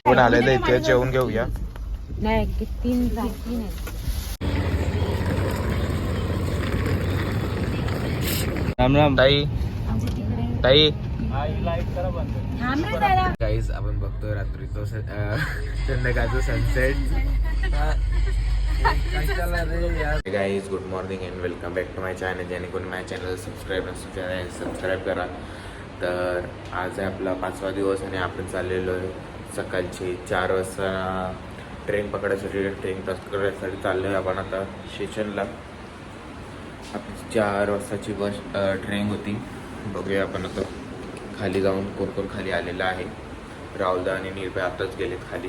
पण आलेलं इथे जेवून घेऊया. नाही तीन राम राम ताई. ताई गाईज आपण बघतोय रात्रीचं संध्याकाळचं sunset. Guys good morning and welcome back to my channel. ज्याने कोणी माझ्या चॅनल सबस्क्राईब नसतो चॅनल सबस्क्राईब करा. तर आज आहे आपला 5वा दिवस आणि आपण चाललेलो आहे सकाळची 4 वाजता ट्रेन पकडायसाठी. ट्रेन पकडायसाठी चाललो आहे आपण आता स्टेशनला. आपली 4 वाजताची बस ट्रेन होती. बघूया आपण आता खाली जाऊन कोण कोण खाली आलेलं आहे. राहुलदा आणि निर्भय आताच गेलेत खाली.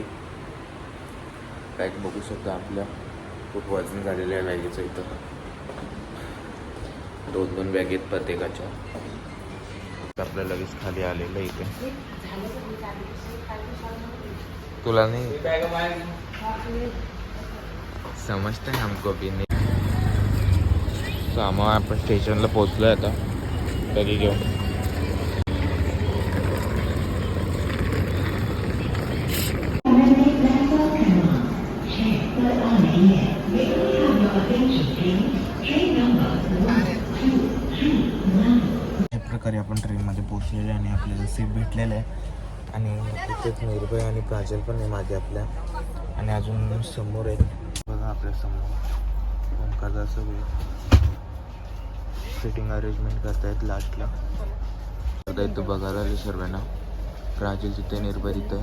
बॅग बघू शकता आपल्या खूप वजन झालेलं आहे बॅगेचं. इथं 2-2 बॅग आहेत प्रत्येकाच्या. आपल्या लगेच खाली आलेलं इथे. तुला नाही समजतं हमको भी नाही. सामान आपण स्टेशनला पोहोचलोय आता. तरी घेऊन प्रकारे आपण ट्रेनमध्ये पोहोचलेले आणि आपल्याला सीट भेटलेलं आहे. आणि तिथेच निर्भय आणि प्राजल पण आहे मागे आपल्या. आणि अजून समोर आहे बघा आपल्या समोर ओंकारदा सगळे सिटिंग अरेंजमेंट करतायत लास्टला. आता इथं बघायला आले सर्वांना. प्राजल तिथे निर्भय तिथे.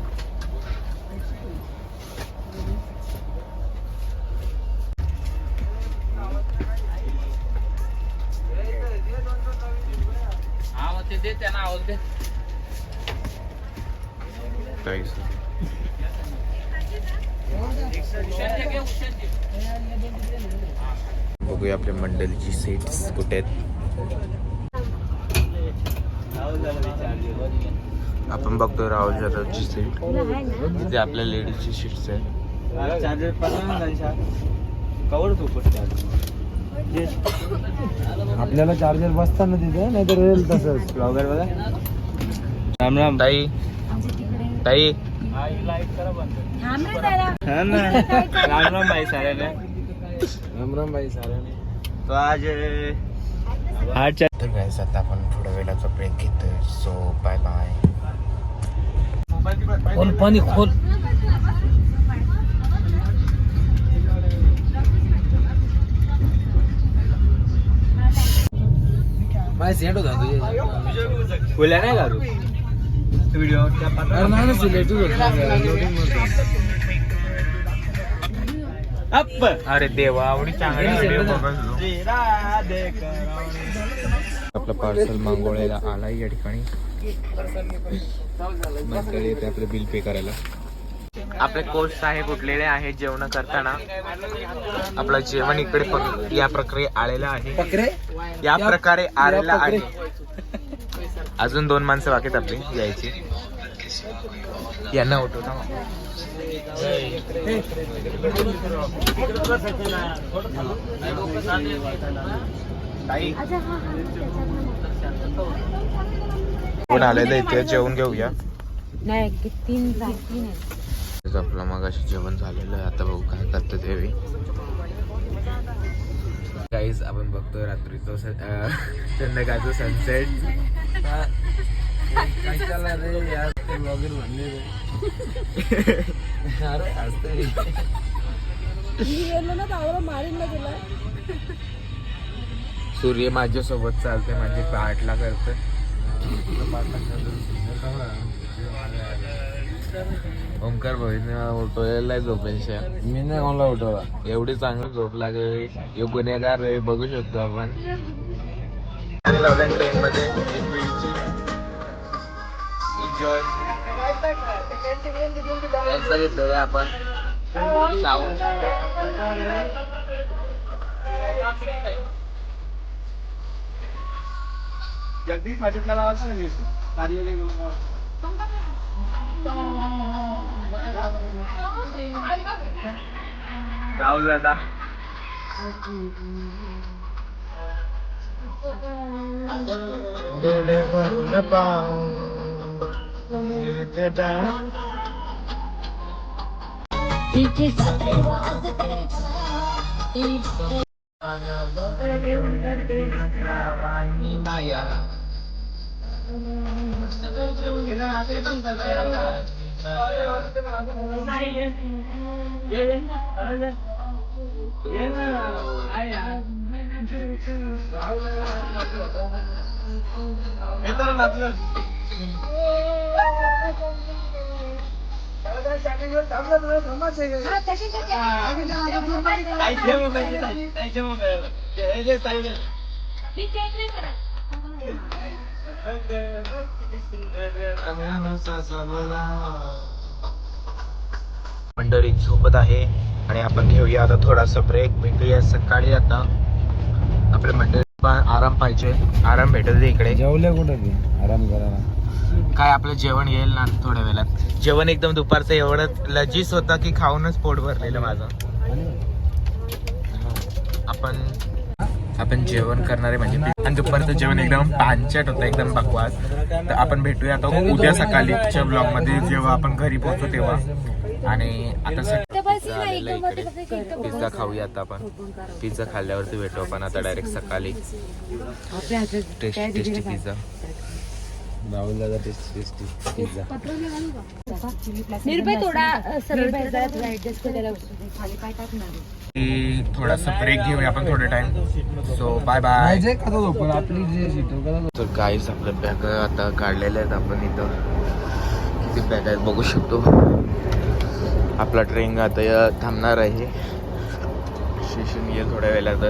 बघूया आपल्या मंडळीची सीट्स कुठे आहेत. आपण बघतोय राहुल जाधवची सीट. तिथे आपल्या लेडीजची सीट्स आहेत. आपल्याला चार्जर बसताना तिथे नाही तर रेल तसंच ब्लॉगर बघा. राम राम ताई. ताई राम राम भाई साऱ्याने. राम राम भाई साऱ्याने. तो आज तर गाईस आता आपण थोड्या वेळाचा ब्रेक घेतोय. So bye bye. पाणी खोल. माझी सेंड होता तुझे बोलल्या नाही का तू व्हिडिओ. अरे देवा आवडी चांगली व्हिडिओ बघ. आपलं पार्सल मागवलेला आला या ठिकाणी. येते आपलं बिल पे करायला. आपले कोच साहेब उठलेले आहे जेवण करताना. आपलं जेवण इकडे या प्रकारे आलेलं आहे. या प्रकारे आलेलं आहे. अजून 2 माणसं बाकीत आपली यायची. यांना उठवता कोण आलेलं इथे जेवून घेऊया. नाही तीन आपलं मग अशी जेवण झालेलं आहे. आता बघू काय करतं ते. गाईज आपण बघतोय रात्रीचं संध्याकाळचं सनसेट. सूर्य माझ्यासोबत चालते. माझे पाठला करते. ओंकार भाईने उठवलेला झोपेक्षा. मी नाही कोणाला उठवला. एवढी चांगली झोप लागेल. यो गुन्हेगार आहे बघू शकतो आपण. ट्रेन मध्ये एन्जॉय घेतलेलं आपण. जगदीश माझ्या नावाचं नाही राहुल दादा. मंडळी झोपत आहे आणि आपण घेऊया आता थोडासा ब्रेक. भेटूया सकाळी. आता आपल्या मंडळी पण आराम पाहिजे, आराम भेटत इकडे. जेवले कुठे ते आराम करायला? काय आपलं जेवण येईल ना थोड्या वेळात. जेवण एकदम दुपारचं एवढं लजीज होतं की खाऊनच पोट भरलेलं माझं. आपण जेवण करणारे म्हणजे आणि दुपारचं जेवण एकदम पांचट होतं, एकदम बकवास. तर आपण भेटूया आता उद्या सकाळीच्या ब्लॉग मध्ये जेव्हा आपण घरी पोहोचू तेव्हा. आणि आता पिझ्झा खाऊया. आता आपण पिझ्झा खाल्ल्यावरती भेटू आपण आता डायरेक्ट सकाळी. Tasty pizza. राहुलला टेस्टी पिझ्झा. निर्भय थोडा सरळ ऍडजस्ट करायला खाली काय टाकणार. थोडासा ब्रेक घेऊया आपण थोडा टाइम. So bye bye. आपली जे तर गाईस आपल्या बॅग आता काढलेल्या आहेत आपण इथं. किती बॅग आहेत बघू शकतो. आपला ट्रेन आता थांबणार आहे. स्टेशन येईल थोड्या वेळात.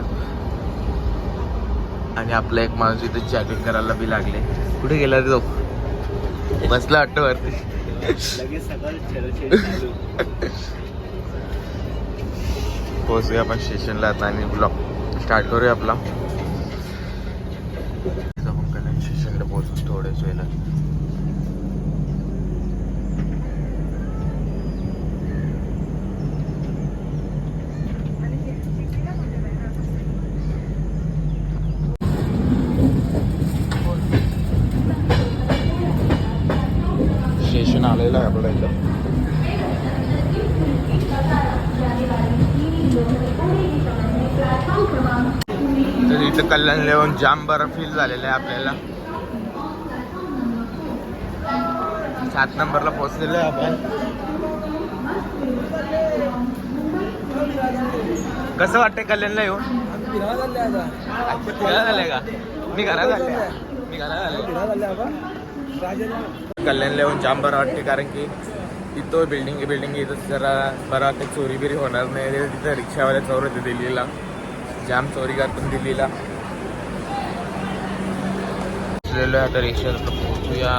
आणि आपला एक माणूस इथं चॅकिंग करायला बी लागले. कुठे गेला रे तो? बसला वाटतं वरती. पोहोचूया आपण स्टेशनला आता आणि ब्लॉग स्टार्ट करूया आपला. आपण कल्याण स्टेशनला पोहोचू थोड्याच वेळेला. स्टेशन आलेलं आहे आपल्या इथं. तर इथं कल्याण येऊन जाम बरं फील झालेलं आहे आपल्याला. 7 नंबरला पोहोचलेलो आहे आपण. कसं वाटतंय कल्याणला येऊन? फिरायला झालंय का? मी घरात झाले. कल्याणला येऊन जाम बरं वाटते कारण की इथं बिल्डिंग इथं जरा बरं वाटते. चोरी बिरी होणार नाही. तिथं रिक्षावाल्या चोर होते दिल्लीला. जाम चोरी करतो दिल्लीला. आता रिक्षात पोहोचूया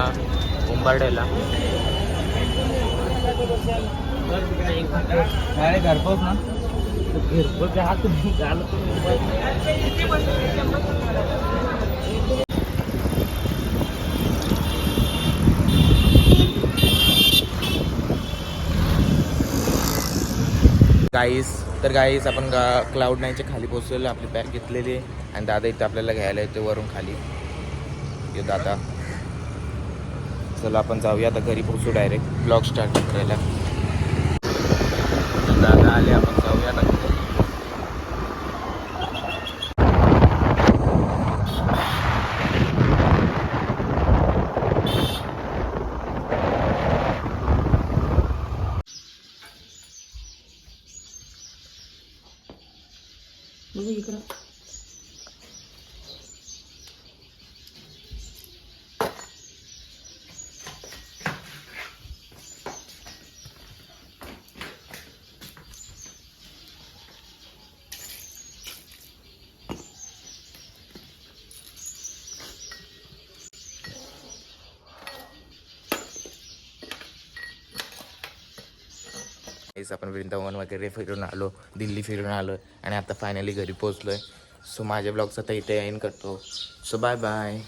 उंबारड्याला. घरपोच ना. गाईस आपण Cloud9च्या खाली पोहोचलेलो. आपली बॅग घेतलेली आहे आणि दादा इथं आपल्याला घ्यायला येते वरून खाली. ये दादा. चला आपण जाऊया आता घरी पोहोचू डायरेक्ट ब्लॉग स्टार्ट करायला. दादा आले, आपण जाऊया आता. आपण वृंदावन वगैरे फिरून आलो, दिल्ली फिरून आलो आणि आता फायनली घरी पोहोचलोय. सो माझ्या ब्लॉगचा आता इथे एंड करतो. So bye bye.